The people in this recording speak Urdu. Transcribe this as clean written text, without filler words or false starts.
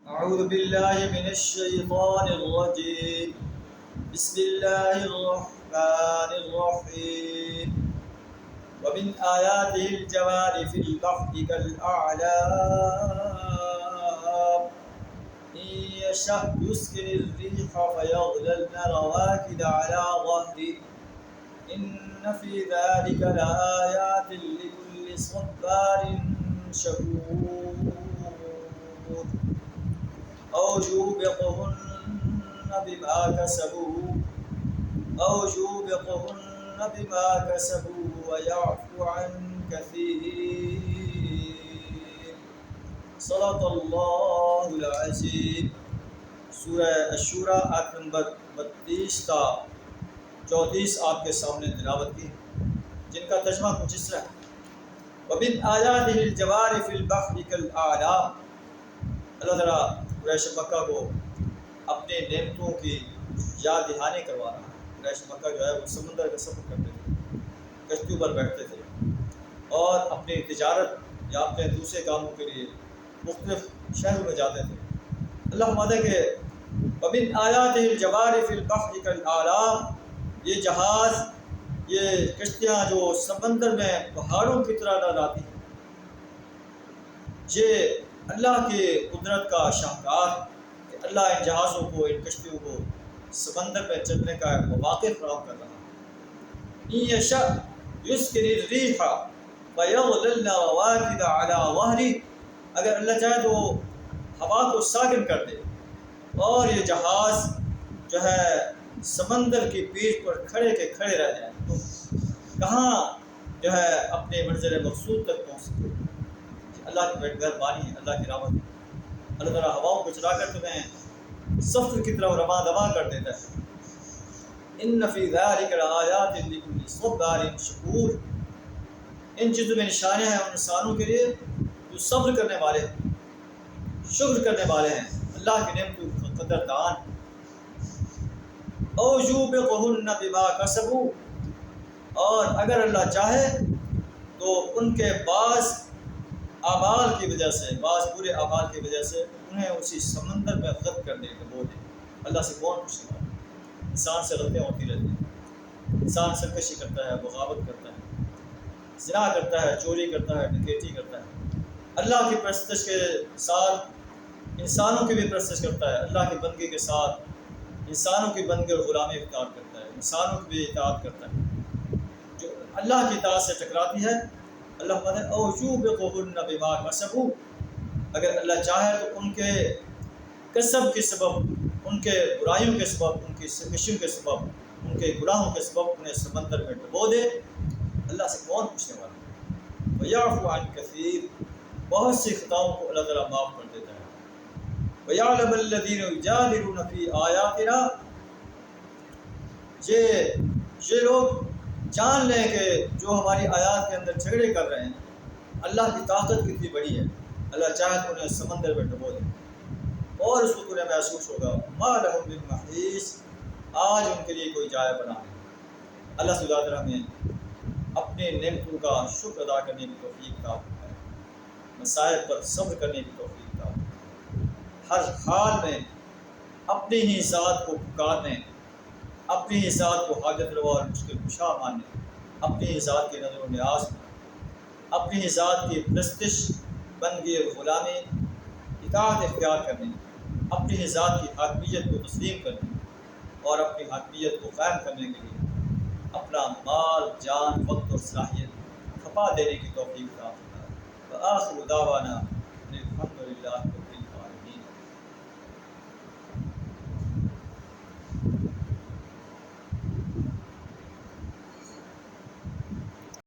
أعوذ بالله من الشيطان الرجيم. بسم الله الرحمن الرحيم. ومن آياته الجوار في البحر كالأعلام إن يشأ يسكن الريح فيظللن رواكد على ظهره إن في ذلك لآيات لكل صبار شكور. أو يوبقهن بما كسبوا ويعفو عن كثير. صدق اللہ العظیم. سورہ الشورى آیت نمبر 32 تا 34 آپ کے سامنے تلاوت کی، جن کا ترجمہ کچھ اس طرح ہے: وَمِنْ آيَاتِهِ الْجَوَارِ فِي الْبَحْرِ كَالْأَعْلَامِ. اللہ تعالیٰ قریش مکہ کو اپنے نعمتوں کی یاد دہانی کروا رہا ہے. قریش مکہ جو ہے وہ سمندر کا سفر کرتے تھے، کشتیوں پر بیٹھتے تھے اور اپنی تجارت یا اپنے دوسرے کاموں کے لیے مختلف شہروں میں جاتے تھے. اللہ فرماتا ہے کہ وَمِنْ آيَاتِهِ الْجَوَارِ فِي الْبَحْرِ كَالْأَعْلَامِ، یہ جہاز، یہ کشتیاں جو سمندر میں پہاڑوں کی طرح لہراتی ہیں، یہ اللہ کی قدرت کا شاہکار کہ اللہ ان جہازوں کو، ان کشتیوں کو سمندر میں چلنے کا مواقع فراہم کر رہا ہے. إِن يَشَأْ يُسْكِنِ الرِّيحَ فَيَظْلَلْنَ رَوَاكِدَ عَلَى ظَهْرِهِ. اگر اللہ چاہے تو ہوا کو ساکن کر دے اور یہ جہاز جو ہے سمندر کی پیٹھ پر کھڑے کے کھڑے رہ جائیں تو کہاں جو ہے اپنے منزل مقصود تک پہنچ سکتے. اللہ کی مہربانی ہے، اللہ کی رحمت ہے. اللہ تعالیٰ ہواؤں کو چلا کر تمہیں سفر کی طرف رواں دواں کر دیتا ہے. ان فی ذلک لآیات لکل صبار شکور. ان چیزوں میں نشانیاں ہیں ان انسانوں کے لیے جو صبر کرنے والے ہیں، شکر کرنے والے ہیں، اللہ کی نعمتوں کا قدردان. او یوبقہن بما کسبوا، اور اگر اللہ چاہے تو ان کے بعض اعمال کی وجہ سے، بعض برے اعمال کی وجہ سے انہیں اسی سمندر میں غرق کر دے، ڈبو دے. اللہ سے کون پوچھنے والا؟ انسان سے غلطیاں ہوتی رہتی ہیں، انسان سرکشی کرتا ہے، بغاوت کرتا ہے، زنا کرتا ہے، چوری کرتا ہے، ڈکیتی کرتا ہے. اللہ کی پرستش کے ساتھ انسانوں کی بھی پرستش کرتا ہے، اللہ کی بندگی کے ساتھ انسانوں کی بندگی اور غلامی اختیار کرتا ہے، انسانوں کی بھی اطاعت کرتا ہے. جو اللہ کی اطاعت سے ٹکراتی ہے، اللہ فرماتا ہے او یوبقہن بما کسبوا، اگر اللہ چاہے تو ان کے کسب کے سبب، ان کے برائیوں کے سبب، ان کی سرکشیوں کے سبب، ان کے گناہوں کے سبب انہیں سمندر میں ڈبو دے. اللہ سے کون پوچھنے والا؟ وَيَعْفُو عَنْ كَثِيرٍ، بہت سی خطاؤں کو اللہ تعالیٰ معاف کر دیتا ہے. وَيَعْلَمَ الَّذِينَ يُجَادِلُونَ فِي آيَاتِنَا، یہ لوگ جان لیں کہ جو ہماری آیات کے اندر جھگڑے کر رہے ہیں، اللہ کی طاقت کتنی بڑی ہے. اللہ چاہے تو انہیں سمندر میں ڈبو دے اور اس وقت انہیں محسوس ہوگا مَا لَهُم مِّن مَحِيصٍ، آج ان کے لیے کوئی جائے بنا نہیں. اللہ سے ذات ہمیں اپنے نعمتوں کا شکر ادا کرنے کی توفیق عطا فرمائے، مصائب پر صبر کرنے کی توفیق عطا فرمائے، ہر حال میں اپنی ہی ذات کو پکارنے، اپنی ہی ذات کو حاجت روا اور مشکل کشا ماننے، اپنی ہی ذات کے نظر و نیاز میں، اپنی ہی ذات کی پرستش، بندگی اور غلامی، اطاعت اختیار کرنے، اپنی ہی ذات کی حاکمیت کو تسلیم کرنے اور اپنی حاکمیت کو قائم کرنے کے لیے اپنا مال، جان، وقت اور صلاحیت کھپا دینے کی توفیق عطا فرمائے. وآخر دعوانا الحمد للہ.